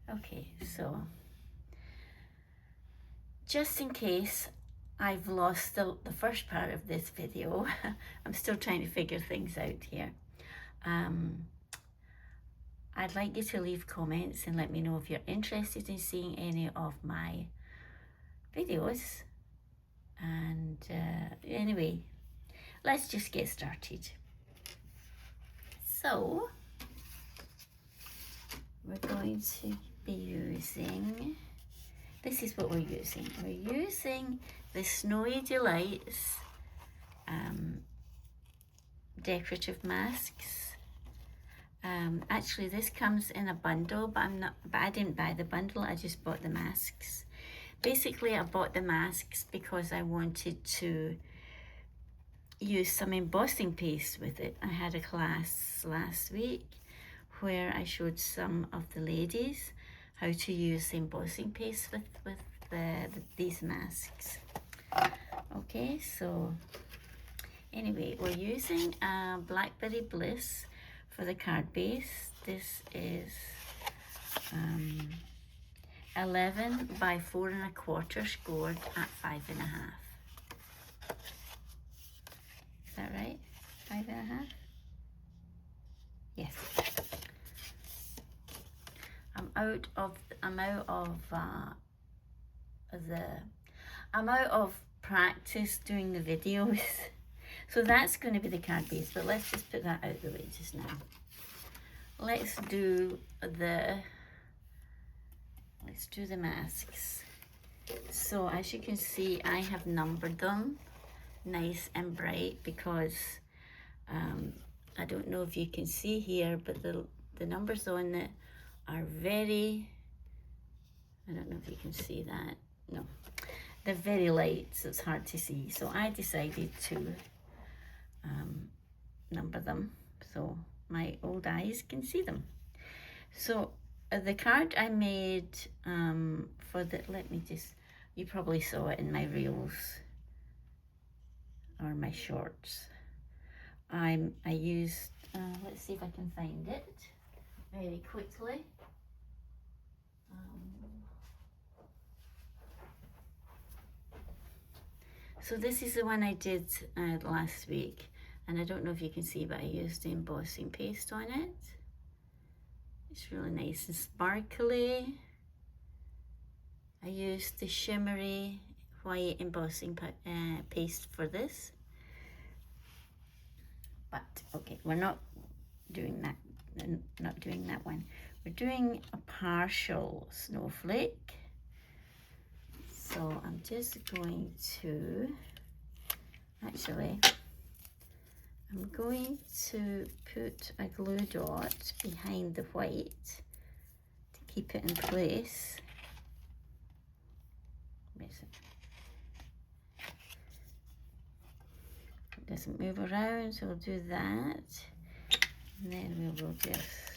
Okay, so just in case I've lost the first part of this video, I'm still trying to figure things out here. I'd like you to leave comments and let me know if you're interested in seeing any of my videos. And anyway, let's just get started. So we're going to be using, this is what we're using. We're using the Snowy Delights Decorative Masks. Actually, this comes in a bundle, but I didn't buy the bundle, I just bought the masks. Basically, I bought the masks because I wanted to use some embossing paste with it. I had a class last week where I showed some of the ladies how to use embossing paste with these masks. Okay, so anyway, we're using Blackberry Bliss for the card base. This is 11 by 4 1/4 scored at 5 1/2. Is that right? 5 1/2? Yes. I'm out of practice doing the videos. So that's going to be the card base, but let's just put that out of the way just now. Let's do the masks. So as you can see, I have numbered them nice and bright because I don't know if you can see here, but the numbers on it are very, I don't know if you can see that. No, they're very light, so it's hard to see. So I decided to number them so my old eyes can see them. So the card I made for the, you probably saw it in my reels or my shorts. I used, let's see if I can find it very quickly. So this is the one I did last week, and I don't know if you can see, but I used the embossing paste on it. It's really nice and sparkly. I used the shimmery white embossing paste for this. But okay, we're not doing that one. We're doing a partial snowflake. So I'm just going to, actually, I'm going to put a glue dot behind the white to keep it in place. It doesn't move around, so we'll do that. And then we will just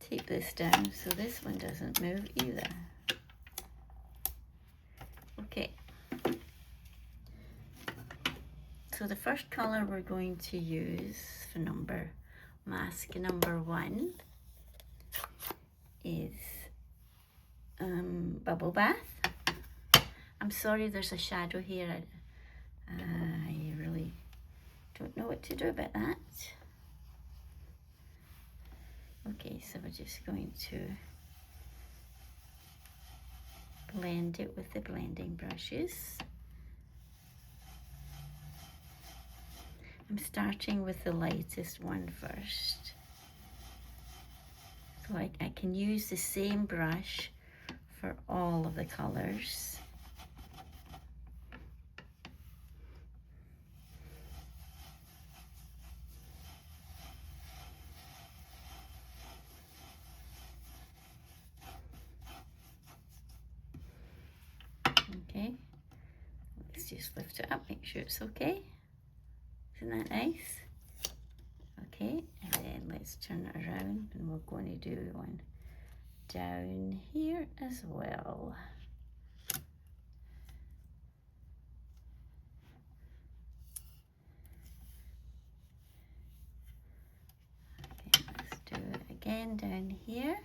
tape this down so this one doesn't move either. Okay. So the first color we're going to use for mask number 1 is Bubble Bath. I'm sorry there's a shadow here. I really don't know what to do about that. Okay, so we're just going to blend it with the blending brushes. I'm starting with the lightest one first. So I can use the same brush for all of the colors. Okay, let's just lift it up, make sure it's okay. Isn't that nice? Okay, and then let's turn it around and we're going to do one down here as well. Okay, let's do it again down here.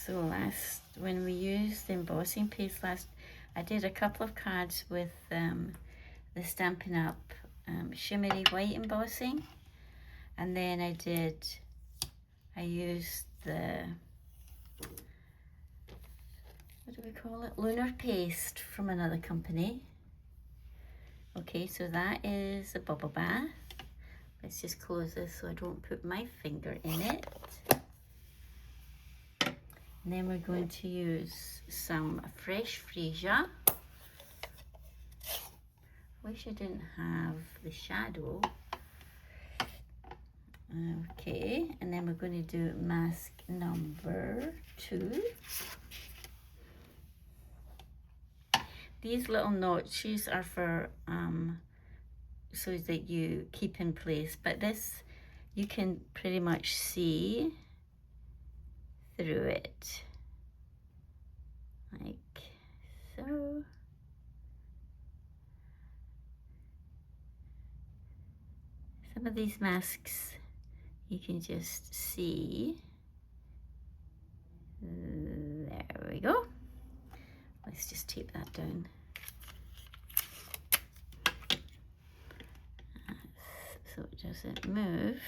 So when we used the embossing paste last, I did a couple of cards with the Stampin' Up shimmery white embossing, and then I used the, what do we call it, lunar paste from another company. Okay, so that is a bubble bath. Let's just close this so I don't put my finger in it. And then we're going to use some fresh freesia. Wish I didn't have the shadow. Okay, and then we're going to do mask number 2. These little notches are for so that you keep in place, but this you can pretty much see through it, like so. Some of these masks you can just see. There we go. Let's just tape that down. So it doesn't move.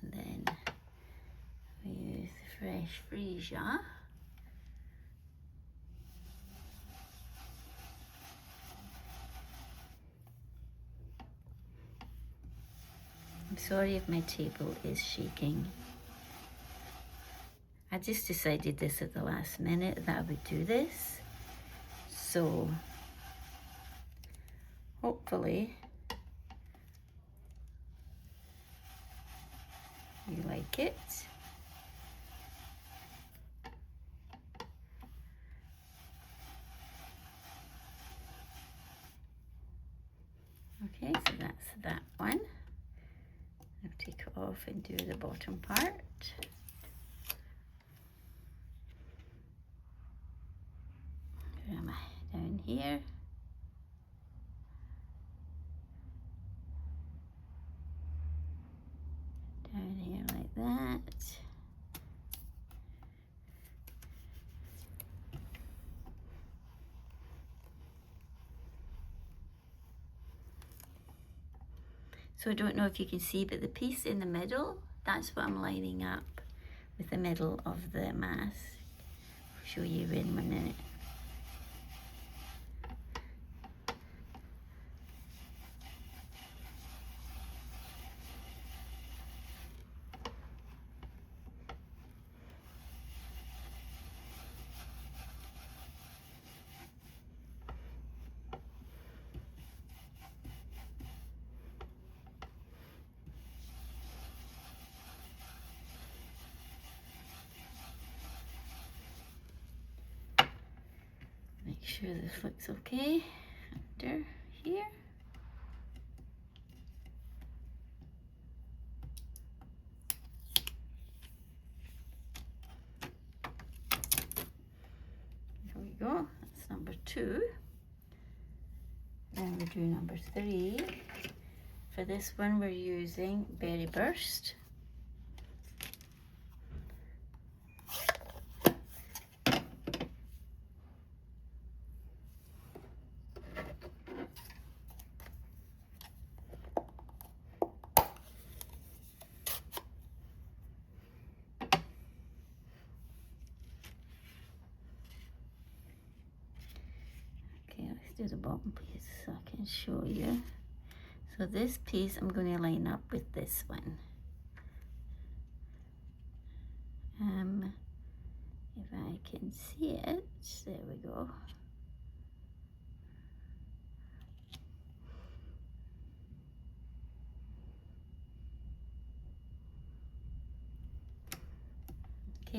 And then we use the fresh freesia. I'm sorry if my table is shaking. I just decided this at the last minute that I would do this. So hopefully you like it. Okay, so that's that one. I'll take it off and do the bottom part. Where am I? Down here. Down here like that. So I don't know if you can see, but the piece in the middle, that's what I'm lining up with the middle of the mask. I'll show you in a minute. Make sure this looks okay under here. There we go, that's number 2. Then we do number 3. For this one we're using Berry Burst. Do the bottom piece so I can show you. So this piece I'm going to line up with this one. If I can see it, there we go.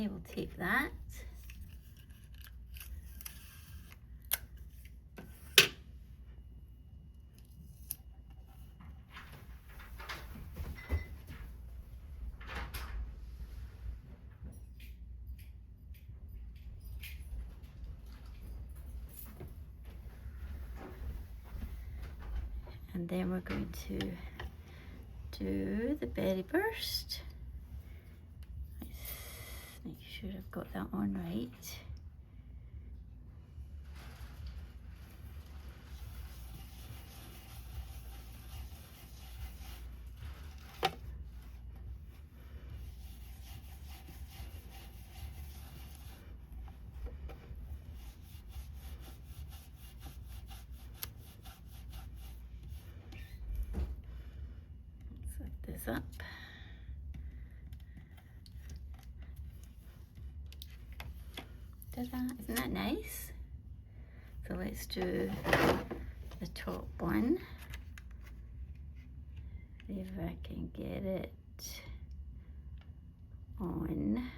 Okay, we'll tape that. And then we're going to do the berry burst. Let's make sure I've got that on right. This up. Ta-da! Isn't that nice? So let's do the top one. See if I can get it on.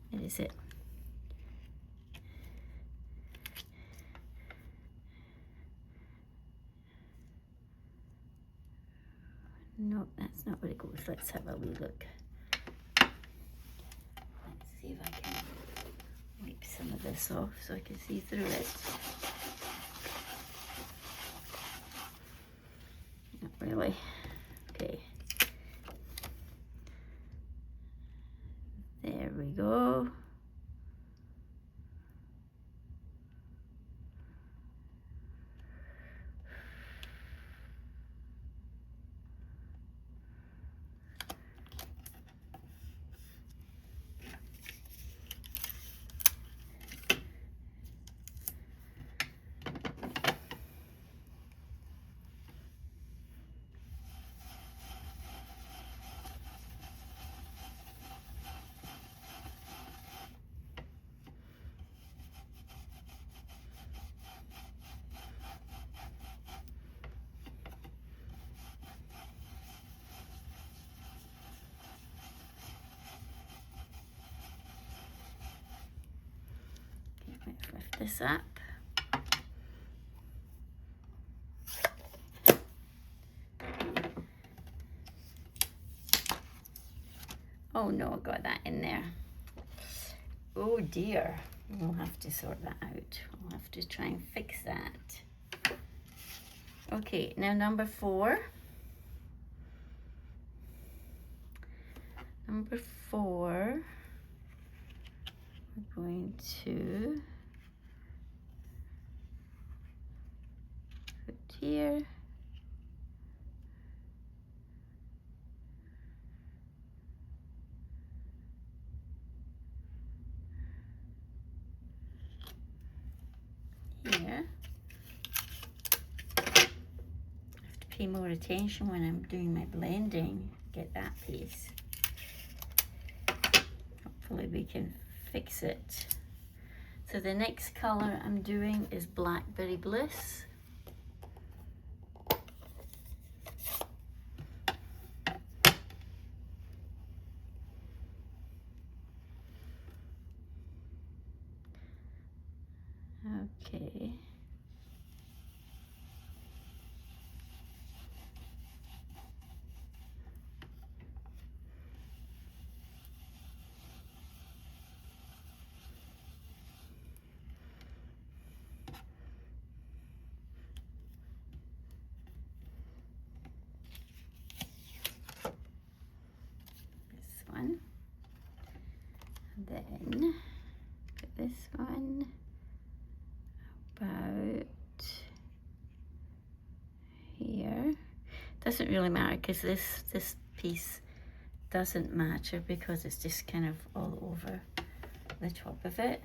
Where is it? No, that's not where it goes. Let's have a wee look. Let's see if I can wipe some of this off so I can see through it. Not really. Okay. There we go. Let's lift this up. Oh no, I got that in there. Oh dear. We'll have to sort that out. We'll have to try and fix that. Okay, now number 4. Number 4, we're going to put here. Here. I have to pay more attention when I'm doing my blending. Get that piece. Hopefully we can fix it. So the next color I'm doing is Blackberry Bliss. Okay. One. And then put this one about here. Doesn't really matter because this piece doesn't matter because it's just kind of all over the top of it.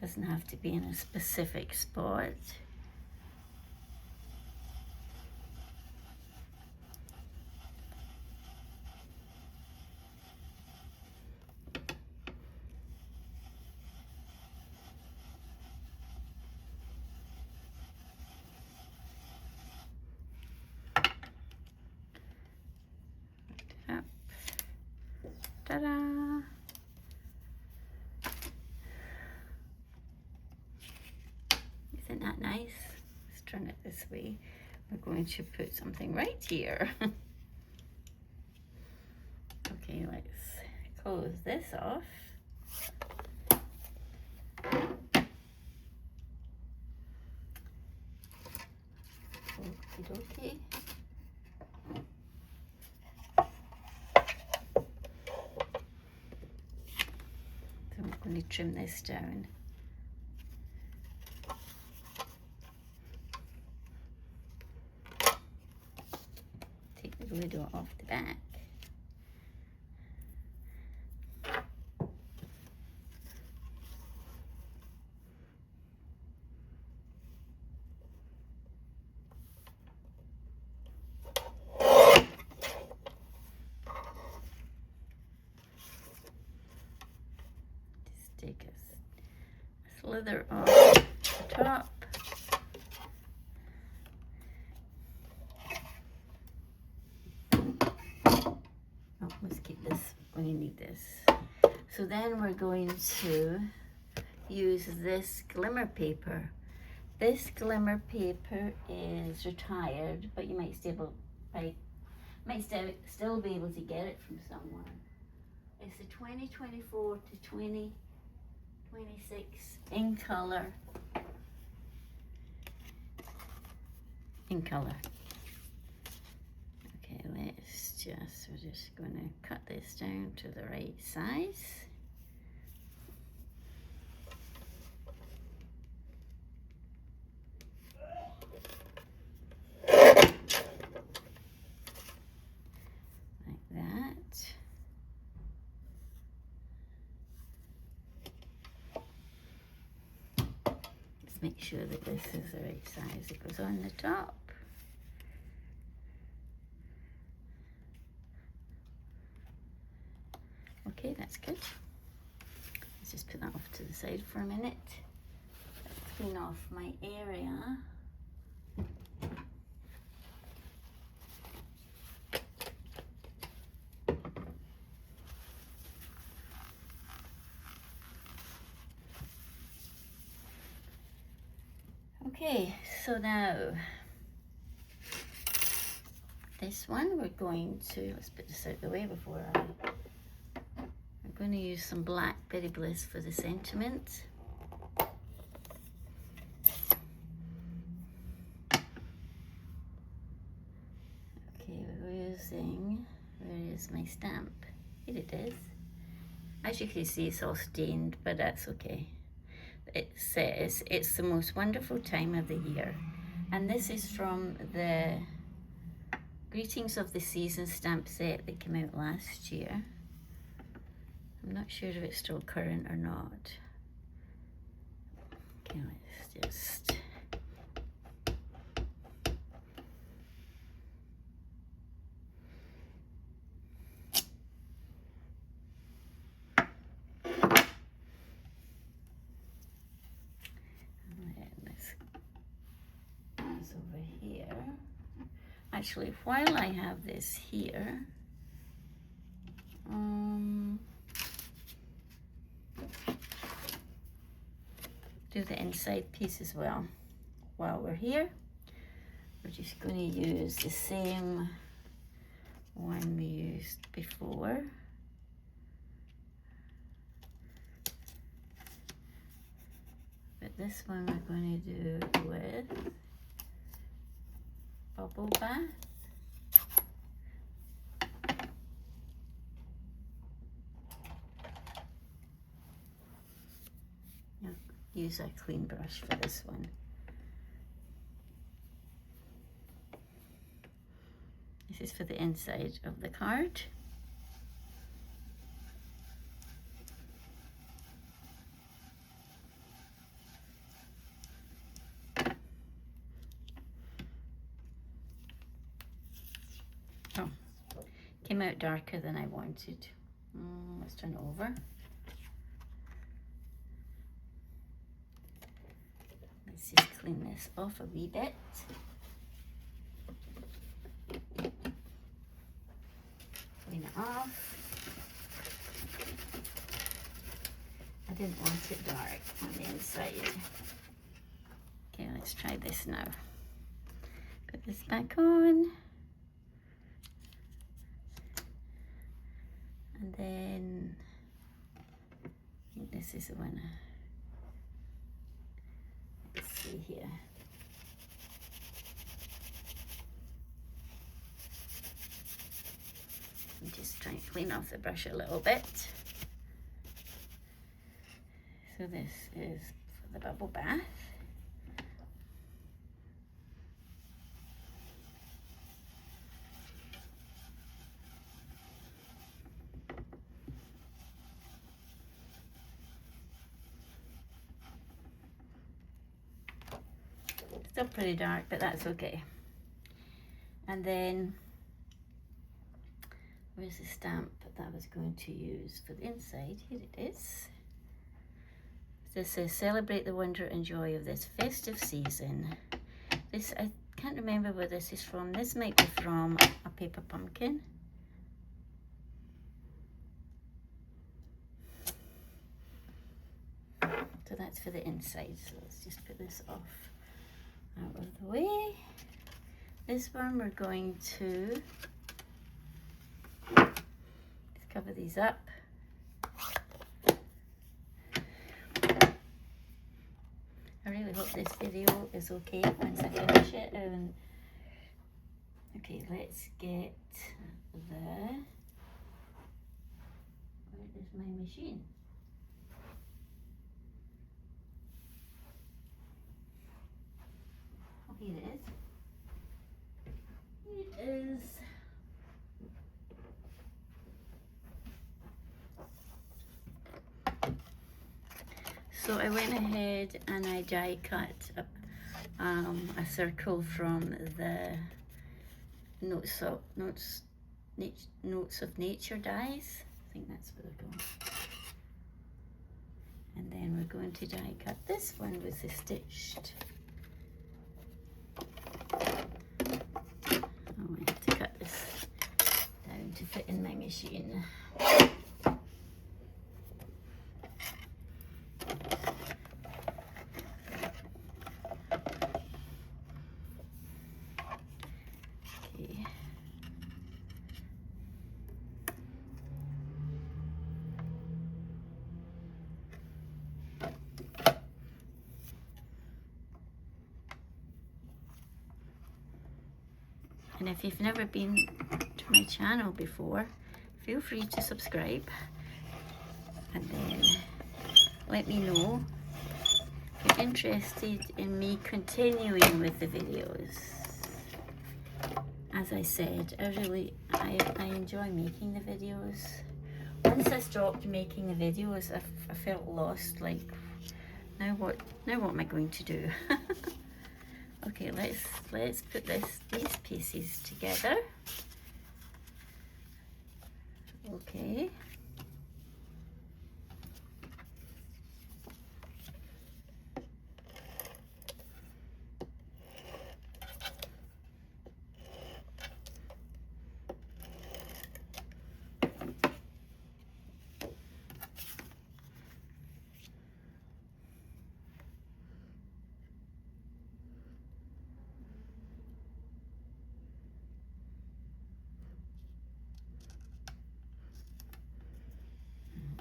Doesn't have to be in a specific spot. Up. Ta-da! Isn't that nice? Let's turn it this way. We're going to put something right here. Okay, let's close this off. Okie dokie. So I'm going to trim this down. Take the window off the back. Just take a slither off the top. Let's keep this, we need this. So then we're going to use this glimmer paper. This glimmer paper is retired, but you might still be able to get it from somewhere. It's the 2024 to 2026 in color. Okay, we're just going to cut this down to the right size. Like that. Just make sure that this is the right size. It goes on the top. Okay, that's good. Let's just put that off to the side for a minute. Let's clean off my area. Okay, so now this one we're going to, let's put this out of the way before I'm going to use some black Berry Bliss for the sentiment. Okay, we're using, where is my stamp? Here it is. As you can see, it's all stained, but that's okay. It says it's the most wonderful time of the year, and this is from the Greetings of the Season stamp set that came out last year. I'm not sure if it's still current or not. Okay, let's just over here. Actually, while I have this here, do the inside piece as well. While we're here, we're just going to use the same one we used before. But this one we're going to do with Bubble Bath. I'll use a clean brush for this one. This is for the inside of the card. Oh, came out darker than I wanted. Let's turn it over. Let's just clean this off a wee bit. Clean it off. didn't want it dark on the inside. Okay, let's try this now. Put this back on. And then, I think this is the one. Let's see here. I'm just trying to clean off the brush a little bit. So this is for the bubble bath. Still pretty dark, but that's okay. And then, where's the stamp that I was going to use for the inside? Here it is. This says, celebrate the wonder and joy of this festive season. This, I can't remember where this is from. This might be from a paper pumpkin. So that's for the inside. So let's just put this off out of the way. This one we're going to cover these up. I really hope this video is okay once I finish it. Okay, let's get the, where is my machine? Oh, here it is. It is. So I went ahead and I die cut a circle from the Notes of Nature dies. I think that's what they're called. And then we're going to die cut this one with the stitched. Oh, I have to cut this down to fit in my machine. And if you've never been to my channel before, feel free to subscribe and then let me know if you're interested in me continuing with the videos. As I said, I enjoy making the videos. Once I stopped making the videos, I felt lost, like, now what am I going to do? Okay, let's put these pieces together. Okay.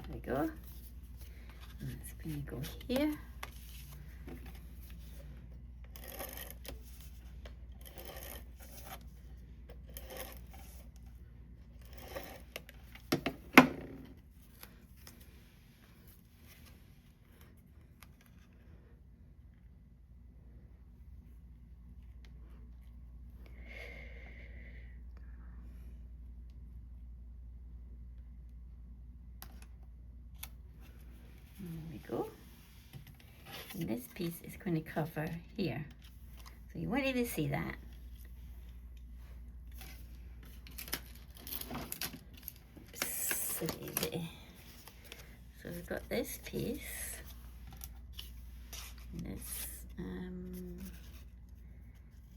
There we go. And it's going to go here. There we go. And this piece is going to cover here. So you won't even see that. So we've got this piece. And this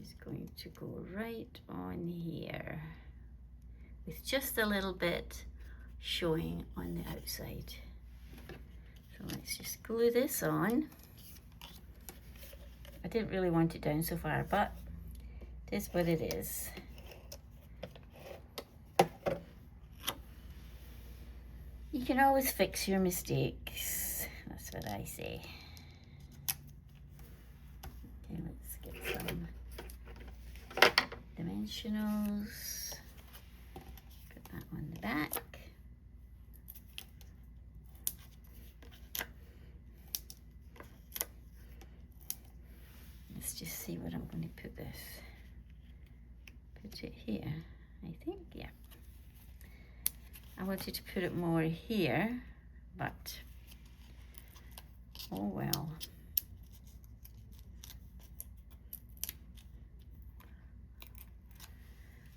is going to go right on here with just a little bit showing on the outside. So So let's just glue this on. I didn't really want it down so far, but it is what it is. You can always fix your mistakes. That's what I say. Okay, let's get some dimensionals. Put that on the back. Let's just see what I'm going to put this. Put it here, I think, yeah. I wanted to put it more here, but oh well.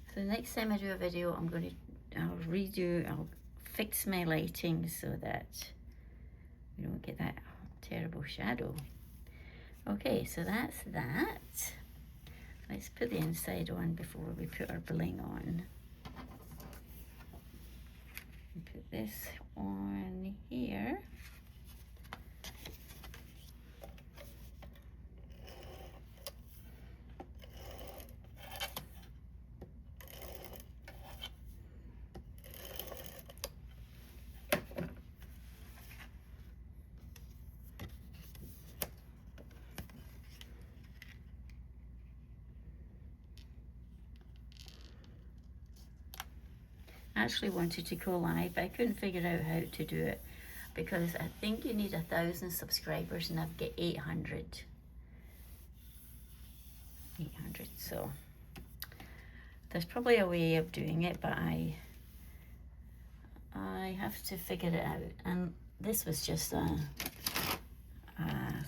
So the next time I do a video, I'll fix my lighting so that we don't get that terrible shadow. Okay, so that's that. Let's put the inside on before we put our bling on. Put this on here. I actually wanted to go live, but I couldn't figure out how to do it because I think you need 1,000 subscribers and I've got 800. So there's probably a way of doing it, but I have to figure it out. And this was just a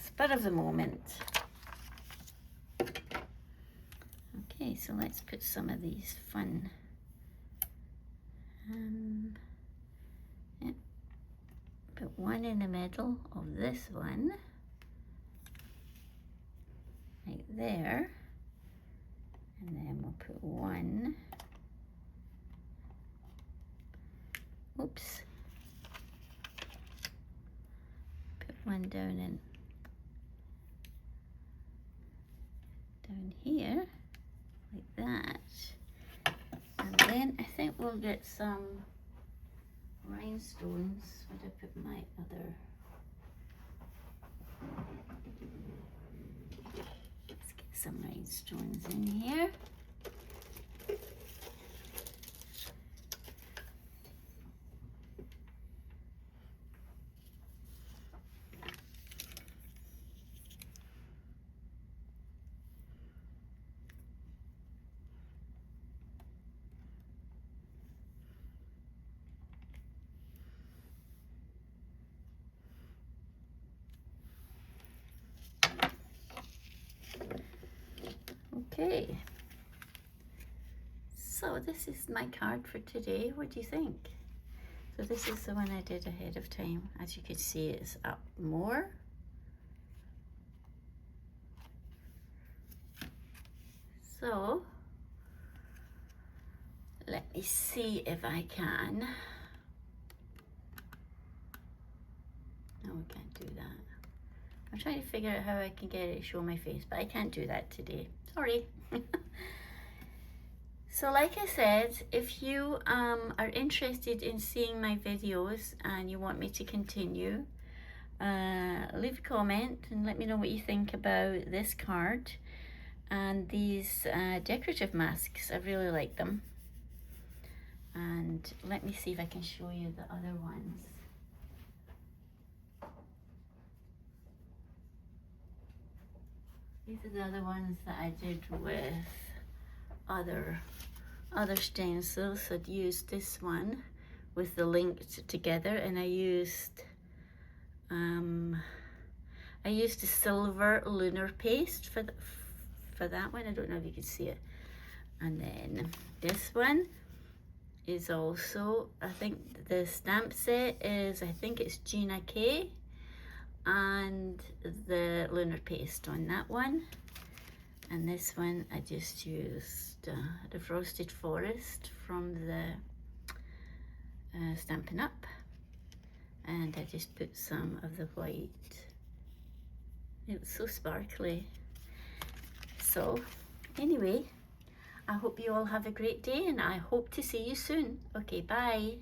spur of the moment. Okay, so let's put some of these fun. Yeah. Put one in the middle of this one, right there, and then we'll put one, oops, put one down here, like that. And then I think we'll get some rhinestones. Where did I put my other? Let's get some rhinestones in here. Okay, so this is my card for today. What do you think? So this is the one I did ahead of time. As you can see, it's up more. So let me see if I can. No, I can't do that. I'm trying to figure out how I can get it to show my face, but I can't do that today. Sorry. So like I said, if you are interested in seeing my videos and you want me to continue, leave a comment and let me know what you think about this card and these decorative masks. I really like them. And let me see if I can show you the other ones. These are the other ones that I did with other stencils. So I'd used this one with the linked together, and I used the silver lunar paste for that one. I don't know if you can see it. And then this one is also, I think the stamp set is, I think it's Gina K, and the lunar paste on that one. And this one I just used the Frosted Forest from the Stampin' Up. and I just put some of the white. It's so sparkly. So anyway, I hope you all have a great day and I hope to see you soon. Okay, bye.